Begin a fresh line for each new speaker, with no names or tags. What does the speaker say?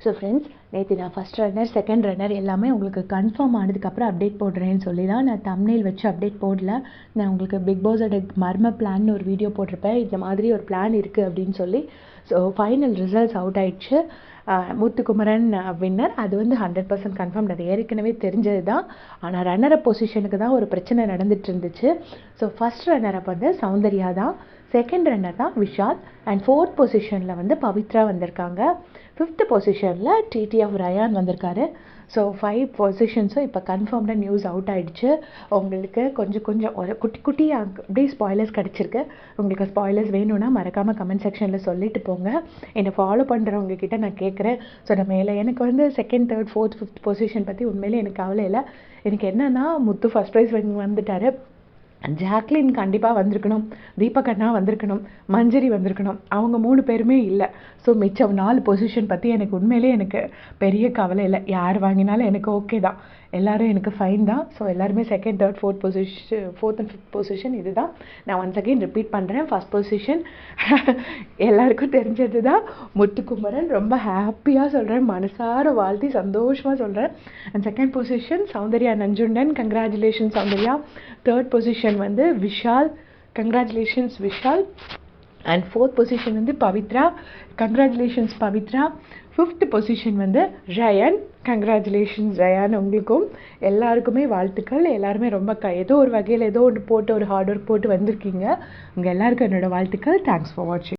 So friends, நேற்று நான் first runner second runner எல்லாமே உங்களுக்கு கன்ஃபார்ம் ஆனதுக்கப்புறம் அப்டேட் போடுறேன்னு சொல்லி தான் நான் தம்ப்நெயில் வச்சு அப்டேட் போடல. நான் உங்களுக்கு பிக் பாஸோட மர்ம பிளான்னு ஒரு வீடியோ போட்டிருப்பேன். இந்த மாதிரி ஒரு பிளான் இருக்குது அப்படின்னு சொல்லி. ஸோ ஃபைனல் ரிசல்ட்ஸ் அவுட் ஆயிடுச்சு. முத்துக்குமரன் வின்னர். அது வந்து 100% கன்ஃபார்ம். அது ஏற்கனவே தெரிஞ்சது தான். ஆனால் ரன்னர் பொசிஷனுக்கு தான் ஒரு பிரச்சனை நடந்துட்டு இருந்துச்சு. ஸோ ஃபஸ்ட் ரன்னர் அப் வந்து சௌந்தர்யா தான், செகண்ட் ரன்னர் தான் விஷால், அண்ட் ஃபோர்த் பொசிஷனில் வந்து பவித்ரா வந்திருக்காங்க. ஃபிஃப்த் பொசிஷனில் டிடிஎஃப் ரயான் வந்திருக்காரு. ஸோ 5 பொசிஷன்ஸும் இப்போ கன்ஃபார்ம்டாக நியூஸ் அவுட் ஆகிடுச்சு. உங்களுக்கு கொஞ்சம் ஒரு குட்டி அப்படியே ஸ்பாய்லர்ஸ் கிடச்சிருக்கு. உங்களுக்கு ஸ்பாய்லர்ஸ் வேணும்னா மறக்காமல் கமெண்ட் செக்ஷனில் சொல்லிட்டு போங்க. என்னை ஃபாலோ பண்ணுறவங்க கிட்ட நான் கேட்குறேன். ஸோ நம்ம எனக்கு வந்து second, third, fourth, fifth position பற்றி உண்மையிலே எனக்கு கவலை இல்லை. எனக்கு என்னென்னா முத்து ஃபஸ்ட் ப்ரைஸ் வந்துட்டார். ஜாக்லின் கண்டிப்பாக வந்திருக்கணும், தீபக் அண்ணா வந்திருக்கணும், மஞ்சரி வந்திருக்கணும். அவங்க 3 பேருமே இல்லை. ஸோ மிச்சம் 4 பொசிஷன் பற்றி எனக்கு உண்மையிலே எனக்கு பெரிய கவலை இல்லை. யார் வாங்கினாலும் எனக்கு ஓகே தான். எல்லோரும் எனக்கு ஃபைன் தான். ஸோ எல்லாருமே second, third, fourth and fifth position இது தான். நான் ஒன்ஸ் அகெயின் ரிப்பீட் பண்ணுறேன். ஃபஸ்ட் பொசிஷன் எல்லாருக்கும் தெரிஞ்சது தான், முத்துக்குமரன். ரொம்ப ஹாப்பியாக சொல்கிறேன், மனசார வாழ்த்தி சந்தோஷமாக சொல்கிறேன். And second position Soundarya Nanjundan. Congratulation Soundarya. Third position வந்து Vishal. Congratulations Vishal. And fourth position வந்து Pavithra. Congratulations Pavithra. Fifth position வந்து ரயான். கங்க்ராச்சுலேஷன்ஸ் ரயான். உங்களுக்கும் எல்லாருக்குமே வாழ்த்துக்கள். எல்லாருமே ரொம்ப ஏதோ ஒரு வகையில் ஏதோ ஒன்று போட்டு ஒரு ஹார்ட் ஒர்க் போட்டு வந்திருக்கீங்க. உங்கள் எல்லாருக்கும் என்னோடய வாழ்த்துக்கள். தேங்க்ஸ் ஃபார் வாட்சிங்.